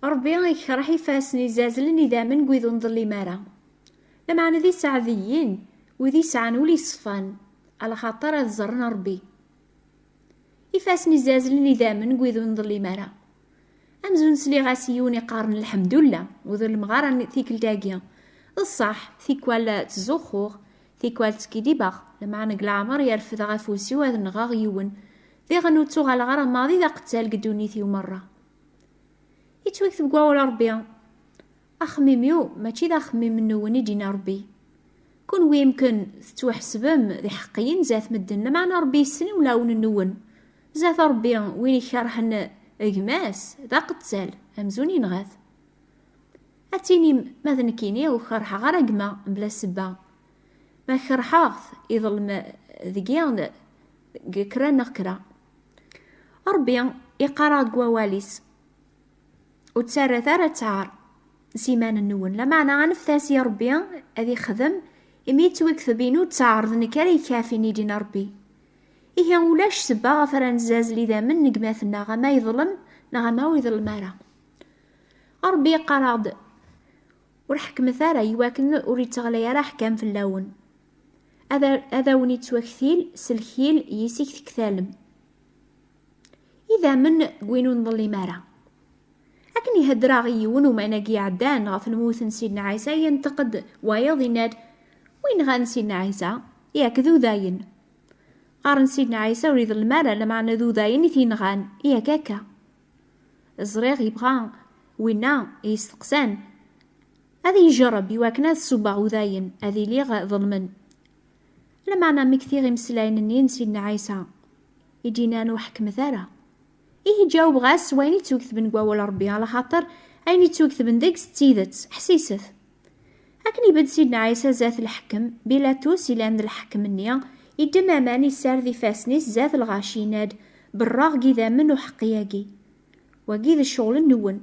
ربي يكره يفاسني زازلن إذا من قويذ نظلي مارا لمعنى ذي سعذيين وذي سعن ولي صفان على خاطر الزرنا ربي يفاسني زازلن إذا من قويذ نظلي مارا أمزون سلي غاسيوني قارن الحمد لله وذو المغارة ثيك الداقية الصح ثيكوال تزوخوغ ثيكوال تسكيدي باغ لمعنى قلعمر يرفض غافوسي وهذا نغاغ يون ذي غنوتو غا الغرا ماضي ذا قتال قدونيثي ومرة يتوكتب قواول ربي أخميميو ماشي ذا خميم النون يجينا ربي كون ويمكن تتوحسبم ذي حقيين زاث مدن معنى ربي يسني ولا ون النون زاث ربي وين يشرحن اجماس ذا قتال امزوني نغاث اتيني ماذا كيني وخرحة غير اجما بلا سبا ما خرحاث يظل ذقيان كرا نقرا ربي يقرا قواليس وتسارى ثارة تعار سيمان النون لمعنى غنفثاس يا ربي اذي خدم اميت وكثبينو تعارض نكاري كافي نيدينا ربي إيه ولاش سبا غفران زاز لي ذا من نقماثنا غما يظلم نغما ويظلم مارا ربي قراض ورحكم ثارا يواكن وريت تغلي راه حكام في اللون هذا وني توكثيل سلكيل يسيك تكثالم إذا من قوينو نظلي مارا لكن يهدرا غيون ومعناكي عدان غف الموت سيدنا عيسى ينتقد وايض يناد وين غان سيدنا عيسى ياك ذو ذاين قارن سيدنا عيسى وريد المالا لمعنى ذو ذاين ثين غان ياكاكا الزريغ يبغى وينا يستقسان هذي يجرب يواكنا الصباغ وذاين هذي ليغ ظلمن لمعنى مكثير مسلاين النين سيدنا عيسى يجينا نوحك مثالا إيه جاوب غاس وين توكث بن قواول ربي على خاطر أين توكث بن ديك ستيدت حسيست لكن يبد سيدنا عيسى زاث الحكم بيلاطوس إلى عند الحكم النية يدم أماني سار ذي فاسنيس زاث الغاشيناد بالراغ ذا منو حقياقي وقيذ الشغل النون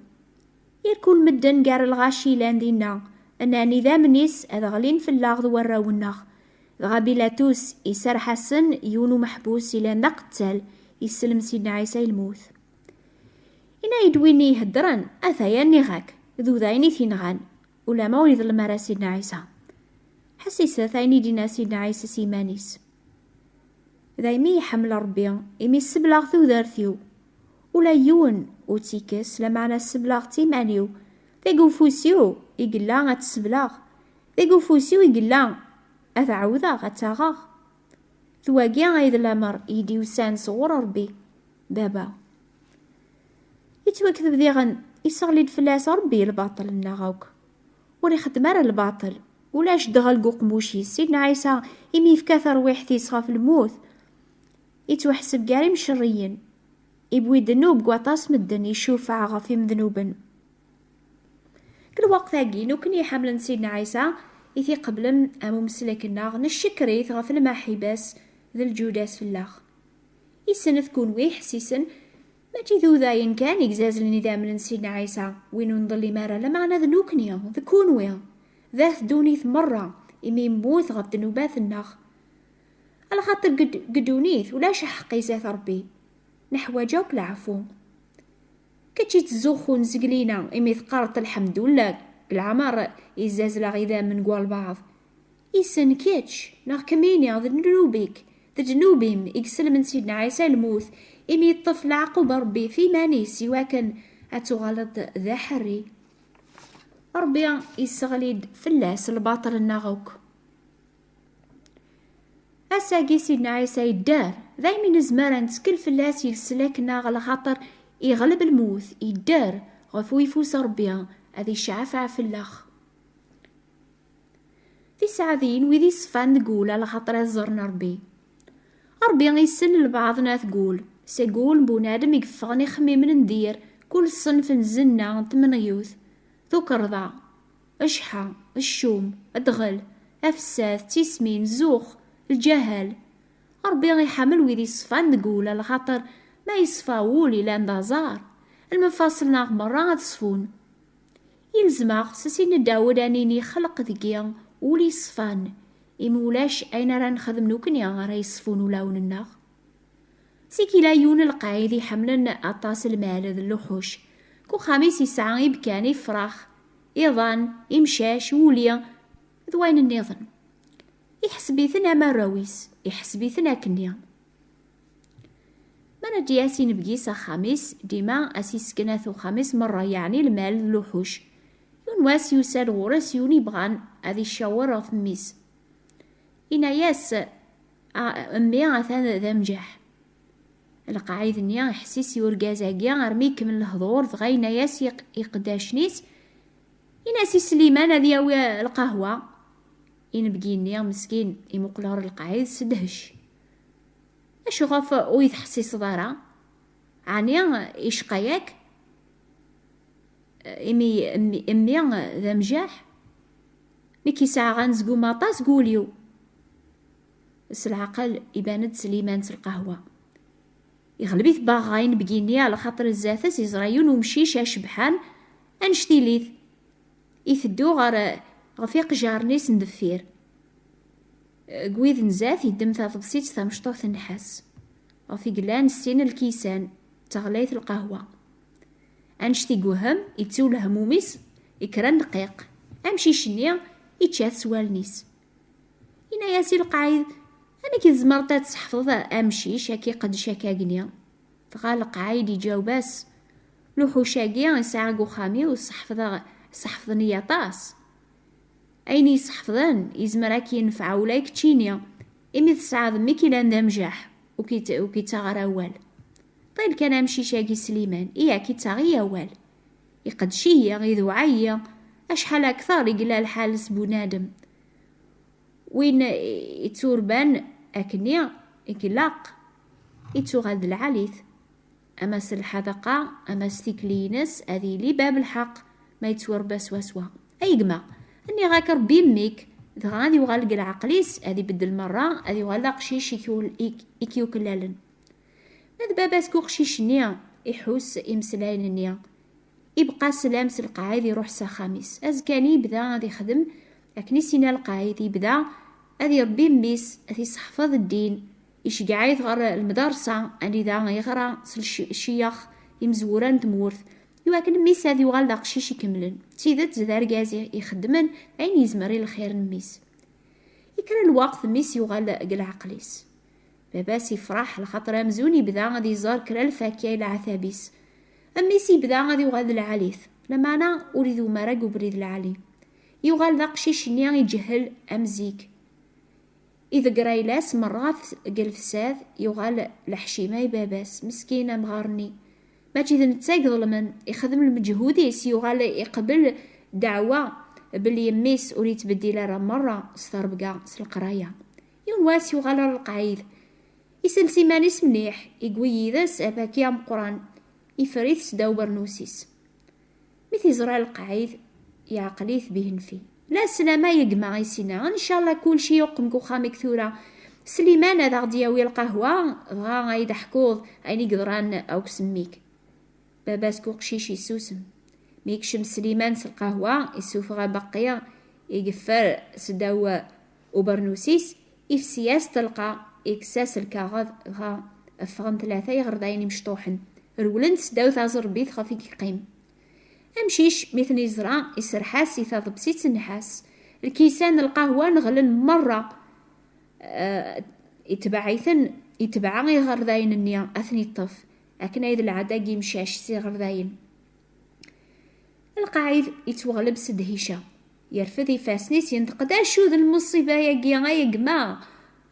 يكون مدن قار الغاشي لاندينا أناني ذا منيس أذغلين في اللاغ وراو الناغ ذغا بيلاطوس يسار حسن يونو محبوس إلى نقتل يسلم سيدنا عيسى الموت إنا يدويني هدران أثاياني غاك ذو ذايني ثينغان ولا ما وريد المرا سيدنا عيسى حسيسة ثايني دينا سيدنا عيسى سيمانيس ذايمي يحمل ربي إمي السبلاغ ذو ذارثيو ولا يون وتيكس لمعنى السبلاغ تيمانيو ذيقو فوسيو يقلا غات السبلاغ ذيقو فوسيو يقلا أثعوذا غاتاغاغ ثواقيا غايد الأمر يدي وسان صغور ربي بابا يتوكذب ذيغن يصغليد فلاس ربي الباطل الناغوك وري خدمار الباطل ولاش دغل قوقموشي سيدنا عيسى إمي في كثر ويحتي يصغى الموت يتوحسب قاري مشريين يبوي دنوب قواطاس مدن يشوف عغفي من ذنوبن كل وقت ثاقين وكن يحملن سيدنا عيسى يثي قبل أمو مسلك الناغ نشكريث غف المحيباس ذا الجوداس في اللاغ يسنث كون ويحسيسن ماشي ذو ذاين كان يقزاز النظام لنسيدنا عيسى وينو نضلي مارا لمعنى ذنوكنيا ذكون ويا ذات دونيث مرة إمي موت غف ذنوبات الناغ على خاطر قدونيث ولا شحقي زاث ربي نحو جوك العفو كتشي تزوخو نزقلينا إمي ثقارت الحمد لله العمر يزاز لغذا من قوال بعض يسن كيتش ناغ كمينيا ذا ذنوبيك ذا ذنوبيم يقسل من سيدنا عيسى الموت إمي الطفل عقوب ربي في ماني سوا كان أتغلط ذا حري ربي يستغليد فلاس الباطل الناغوك أساقي سيدنا عيسى يدار ذاي من زمارا تسكل فلاس يلسلاك ناغ على خاطر يغلب الموت يدار غفو يفوس ربي هذي شعفع في اللاخ ذي سعذين وذي صفان نقول على خاطر زرنا ربي يسن لبعضنا تقول سيقول بونادم يقفغني خميم ندير كل صنف نزلنا تمنيوث ذوك رضع اشحى الشوم ادغل افساث تيسمين زوخ الجهل ربي يحمل وذي صفان نقول على خاطر ما يصفاولي لان دازار المفاصل ناغ مرة غتصفون يلزماغ سسين داود انيني خلق ذكيا ولي صفان إمولاش أين راه نخدم نوكنيا راه يصفون ولاون الناغ سيكي لا يون القايد يحملن أطاس المال ذا اللحوش كو خميس يسعى يبكاني فراخ إيضان إمشاش وليا ذوين النظن يحسبيثنا مراويس يحسبيثنا كنيا من دياسي نبقيس خميس ديما أسيس كناثو خميس مرة يعني المال اللوحوش يونواس يسال غورس يوني بغان هذي الشاور في ميس إنا ياس أمي عثان ذا مجاح القاعد نيا حسيس يورجازاكيا أرميك من الهضور فغينا ياس يقداشنيس إنا سي سليمان هذي ياوي القهوة ينبقي نيا مسكين يمقلار القاعد سدهش أشو غاف ويتحسي صدارة عنيا إشقاياك أمي ذا مجاح مكي ساعة غنزقو ماطاس قوليو العقل يباند سليمان القهوة يغلبيث باغاين بقيني على خاطر الزاثس يزرايون ومشيش شبحان انشتيليث يثدو غفيق جارنيس ندفير قويذ نزاث يدم تضبسيت ثمشطوث نحاس غفي قلان السين الكيسان تغليث القهوة انشتي قوهم يتسول هموميس يكران دقيق امشي شنيا يتشاث سوالنيس إنا ياسي القايد أنا كي زمرتا تحفظ أمشي شاكي قد شاكا قنيا فقال القايد يجاوباس لوحو شاكيا يساعقو خامي وصحفظني يطاس أيني يصحفظن يزمراك ينفع ولايك تشينيا إمي تسعى ذمي كي لان مجاح وكي تغرى أول طيب كان أمشي شاكي سليمان إيا كي تغي أول يقد شيا غيذو عيا أشحال أكثر يقلا الحال سبونادم وين يتوربان أكنيا يكلاق يتوغاد العليث أما الحذقة أما ستيكلينس هذه لي باب الحق ما يتوربا سوا أي جما أني غاك ربي ميك غادي وغالق العقليس هذه بدل مرة هذه وغالا قشيش يكيو كلالن هذا باباس كو قشيش نيا يحوس يمسلاين نيا يبقى سلام القاعد يروح سا خامس أزكاني يبدا غادي يخدم لكن سينا القايد يبدا هذي ربي ميس هذي صحفظ الدين يشجع يثغر المدرسة أني ذا يغرى الشيخ يمزوران تمورث يواكن ميس هذي وغال قشيش يكملن تيدت زدار جازي يخدمن أين يزمري الخير ميس يكرا الوقت ميس يغال العقليس باباس يفرح لخاطر مزوني بدا غادي يزار كرا الفاكية العثابيس أميسي بدا غادي وغاد العليث لما أنا أريد مرق وبريد العلي يغال ذا قشيش نيا يجهل أمزيك إذا قرايلاس مرات قلفساث يغال لحشيمة باباس مسكينة مغارني ما تيذ نتاق ظلمن يخدم المجهوديس يغال يقبل دعوة باللي يميس أريد تبديل راه مرة ستربقا سالقراية يونواس يغال القعيد يسلسي مانيس مليح يقوي يذس أباكيا مقران يفريث سداو برنوسيس مثل زرع القعيد يعقليث بهن فيه لا سلامة يقمع يسينا ان شاء الله كل شي يقم كوخا كثورة سليمان هذا غدي ياوي القهوة غا يضحكوض عيني قدران او سميك باباس كو قشيش يسوسم ميكشم سليمان القهوة يسوف غا بقية يقفر سداو وبرنوسيس إفسياس تلقى إكساس الكاغذ غا أفغن ثلاثة يغردين مشطوحن رولن سداو ثازر بيث خفيك قيم أمشيش مثل يزرع يسرحاس يثاض بسيت النحاس الكيسان القهوة نغلن مرة يتبع غردين النيا أثني الطف لكن هيد العداق يمشاش سي غردين القاعد يتوغلب سدهيشة يرفض يفاسنيس ينتقد أشو ذا المصيبة يا ما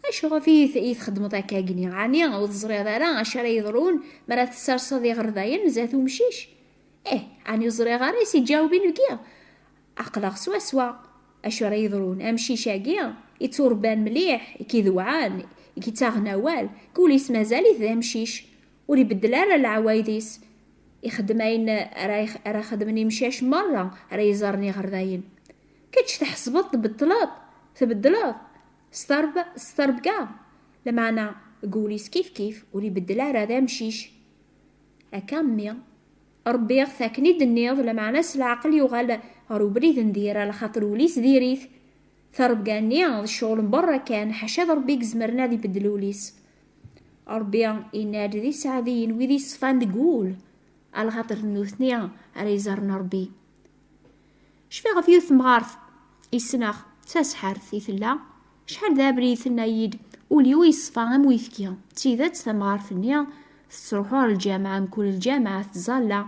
أشو غفي يتخدمو ذاكا قنيا عني وتزري ذارا أشرا يضرون مرات السرصة غردين زاثو مشيش عني زري غاريس يجاوبين القيا عقلاق سوا أشو راه يضرون أمشي شاقيا يتوربان مليح يكيذوعان يكيتاغناوال كوليس مازالي ذا مشيش ولي بدل على العوايديس يخدمين راه خدمني مشاش مرة راه يزارني غرداين كتش تحسبط تبدلات سترب كاع لما أنا قوليس كيف ولي بدل على ذا مشيش أكامي ربي يغثاكني دنيض لما ناس العقل يغال روبريث ندير على خاطر وليس ديريث ثرب قاني الشغل برا كان حشاد ربي زمرنا ذي بدلوليس ربي ينادي ذي سعدين وذي صفان تقول على خاطر نوثنيا راه يزرنا ربي. شفي غف يوث مغارث يسناخ تسحر ثيثلا شحال ذا بريثنا يد وليو يصفى غم ويثكيا تيذات ثمغارث النيا تروحوا للجامعة مكل الجامعة تزالا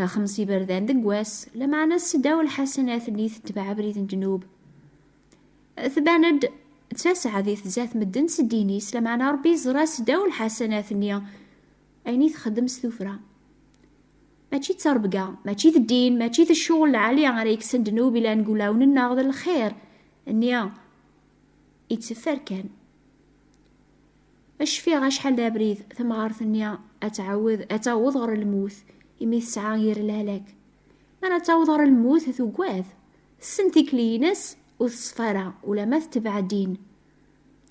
5 بردان دقواس لما أنا السداو الحسنات اللي تتبع بريد الجنوب ثباند تسعة ذي ذات مدن سدينيس لما أنا ربي زرا سداو الحسنات النيا أيني تخدم ستوفرا ماشي تربقا ماشي الدين ماشي الشغل العالي غير سند نوبي لا نقولاو نناغض الخير النيا يتسفر كان اش في غا شحال دا بريد ثم غارث النيا اتعوض غير الموت يمي تسعى غير الهلاك انا تعوض غير الموت ثقواذ السنتي كلينس وتصفرا ولا ما تتبع الدين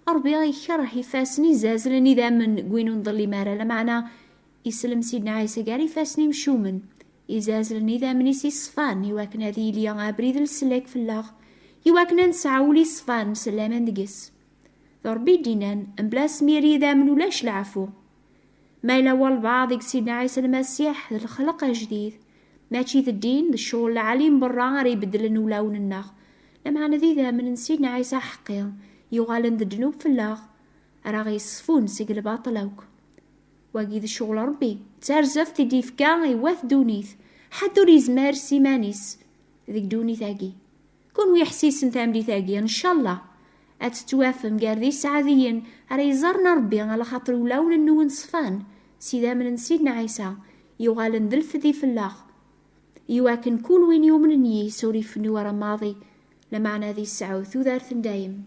ربي غيكره يفاسني زازلني ذا من قوينو نضلي مارا لا معنا يسلم سيدنا عيسى قال فاسني مشومن يزازلني ذا من يسي صفان يواكن هذه ليا غابريد السلاك في اللاغ يواكن نسعولي صفان سلاما دقس ضربي دينان بلا سميري ذا من ولاش العفو ما إلا والبعض سيدنا عيسى المسيح الخلق جديد ماشي ذا الدين الشغل العليم برا غير يبدل ولاون الناغ لما ذي ذا من سيدنا عيسى حقيا يغالن ذا الجنوب في اللاغ راه غيصفون سيق الباطلوك واقيد الشغل ربي تارزف تدي فكا يواث دونيث حدو ريزمار سيمانيس ذيك دونيث اكي كون ويحسيس نتاملي ثاقي ان شاء الله اتتوافم قاردي سعاديا راه يزرنا ربي على خاطر ولاون النون صفان سيدا من سيدنا عيسى يغالن ذلفذي في الله يواكن كل وين يوم نيي سوري في نوار ماضي لمعنى ذي الساعة ثوذار دايم.